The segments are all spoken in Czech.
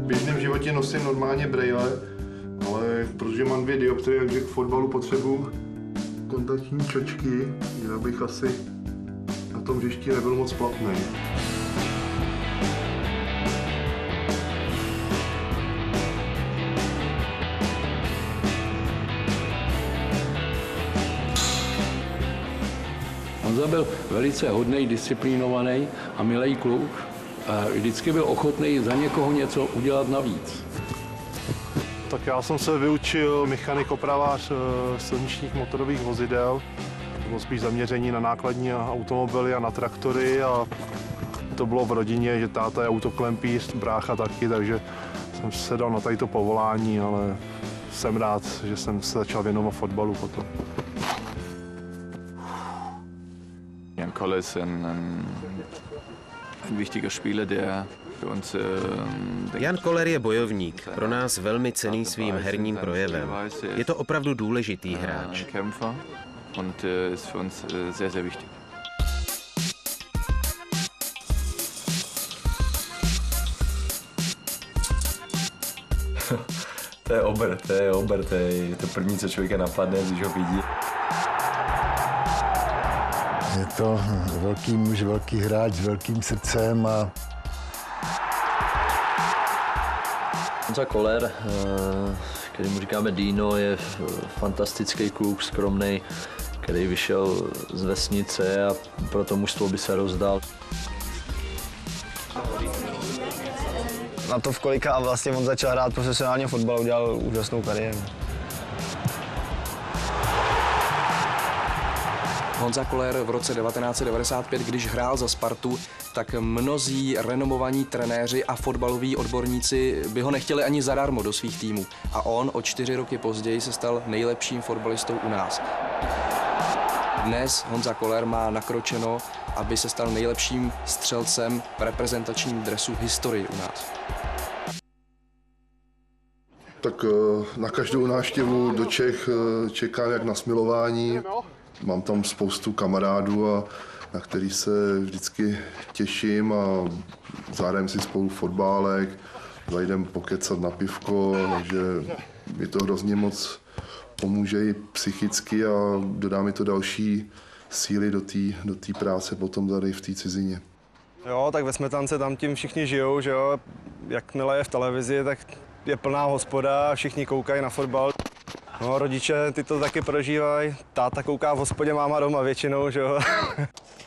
běžném životě nosím normálně brejle, ale protože mám 2 dioptrie, takže k fotbalu potřebuji kontaktní čočky, jinak bych asi na tom hřišti nebyl moc platný. Honza byl velice hodný, disciplinovaný a milý kluk. A vždycky byl ochotný za někoho něco udělat navíc. Tak já jsem se vyučil mechanik opravář silničních motorových vozidel. To bylo spíš zaměření na nákladní automobily a na traktory a to bylo v rodině, že táta je autoklempíř, brácha taky, takže jsem se dal na tadyto povolání, ale jsem rád, že jsem se začal věnovat fotbalu potom. Jan Koller ist ein wichtiger Spieler, der für uns. Jan Koller je bojovník, pro nás velmi cenný svým herním projevem. Je to opravdu důležitý hráč. Kämpfer und ist für uns sehr, sehr wichtig. To je to první, co člověka napadne, když ho vidí. Je to velký muž, velký hráč s velkým srdcem a Honza Koller, který mu říkáme Dino, je fantastický kluk, skromný, který vyšel z vesnice a pro to mužstvo by se rozdal. Na to, v kolika a vlastně on začal hrát profesionálně fotbal, udělal úžasnou kariéru. Honza Koller v roce 1995, když hrál za Spartu, tak mnozí renomovaní trenéři a fotbaloví odborníci by ho nechtěli ani zadarmo do svých týmů. A on o 4 roky později se stal nejlepším fotbalistou u nás. Dnes Honza Koller má nakročeno, aby se stal nejlepším střelcem v reprezentačním dresu v historii u nás. Tak na každou návštěvu do Čech čekám jak na smilování. Mám tam spoustu kamarádů, na který se vždycky těším a zahrajeme si spolu fotbálek, zajdeme pokecat na pivko, takže mi to hrozně moc pomůže i psychicky a dodá mi to další síly do té práce potom tady v té cizině. Jo, tak ve Smetance tam tím všichni žijou, že jo. Jakmile je v televizi, tak je plná hospoda, všichni koukají na fotbal. No, rodiče ty to taky prožívají. Táta kouká v hospodě, máma doma většinou, že jo.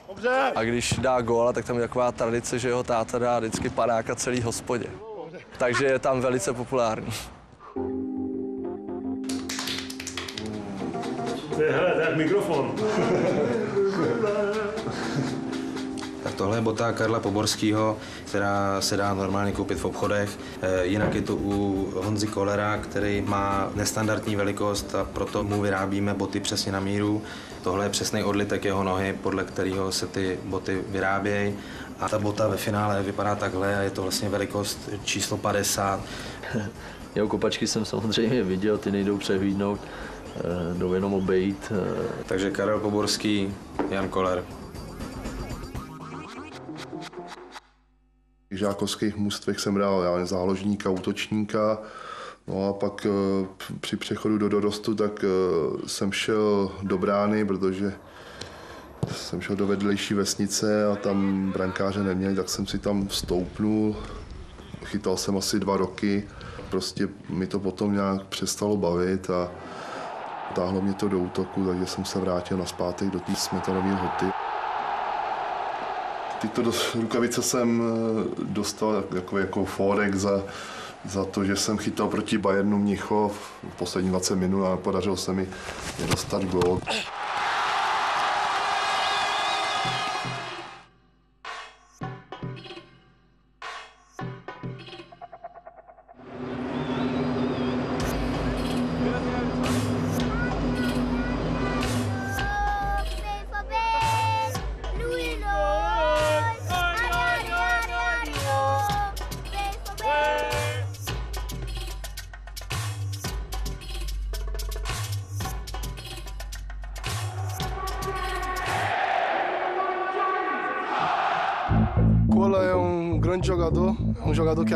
Dobře. A když dá góla, tak tam je taková tradice, že jeho táta dá vždycky padáka celý hospodě. Takže je tam velice populární. Hele, tak mikrofon. Tak tohle je bota Karla Poborského, která se dá normálně koupit v obchodech. Jinak je to u Honzy Kollera, který má nestandardní velikost a proto mu vyrábíme boty přesně na míru. Tohle je přesný odlitek jeho nohy, podle kterého se ty boty vyrábějí. A ta bota ve finále vypadá takhle a je to vlastně velikost číslo 50. Jeho kopačky jsem samozřejmě viděl, ty nejdou přehlídnout, jdou jenom obejít. Takže Karel Poborský, Jan Koller. V žákovských mužstvech jsem hrál záložníka, útočníka, no a pak při přechodu do dorostu tak jsem šel do brány, protože jsem šel do vedlejší vesnice a tam brankáře neměli, tak jsem si tam vstoupnul, chytal jsem asi 2 roky, prostě mi to potom nějak přestalo bavit a táhlo mě to do útoku, takže jsem se vrátil nazpátek do té Smetanové Lhoty. Tyto rukavice jsem dostal jako fórek za to, že jsem chytal proti Bayernu Mnichov v poslední 20 minut a podařilo se mi dostat gól.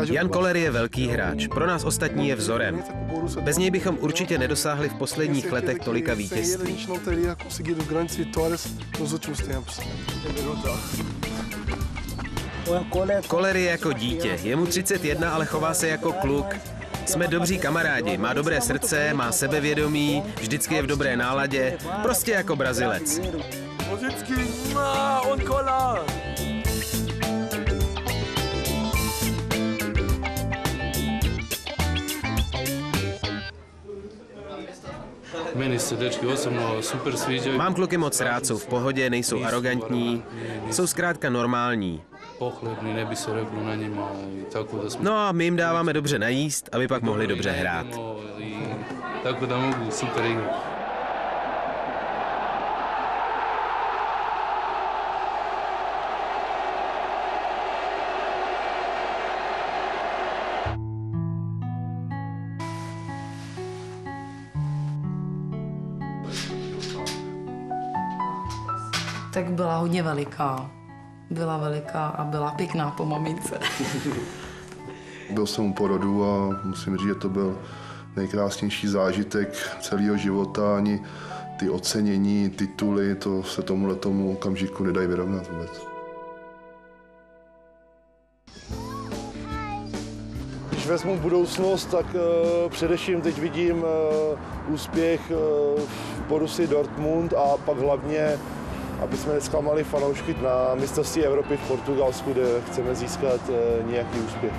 Jan Koller je velký hráč, pro nás ostatní je vzorem. Bez něj bychom určitě nedosáhli v posledních letech tolika vítězství. Koller je jako dítě, je mu 31, ale chová se jako kluk. Jsme dobří kamarádi, má dobré srdce, má sebevědomí, vždycky je v dobré náladě, prostě jako Brazilec. Meni se dečki osobno super sviđaju. Mám kluky moc rád, jsou v pohodě, nejsou arrogantní, jsou zkrátka normální. Pohledni, ne bi se reklo na njima, tako da smo... No a my jim dáváme dobře najíst, aby pak mohli dobře hrát. Tako da mogu super igrat. Tak byla hodně veliká. Byla veliká a byla pěkná po mamince. Byl jsem u porodu a musím říct, že to byl nejkrásnější zážitek celého života. Ani ty ocenění, tituly, to se tomu okamžiku nedají vyrovnat vůbec. Když vezmu budoucnost, tak především teď vidím úspěch v Borussii Dortmund a pak hlavně, aby jsme nezklamali fanoušky na mistrovství Evropy v Portugalsku, kde chceme získat nějaký úspěch.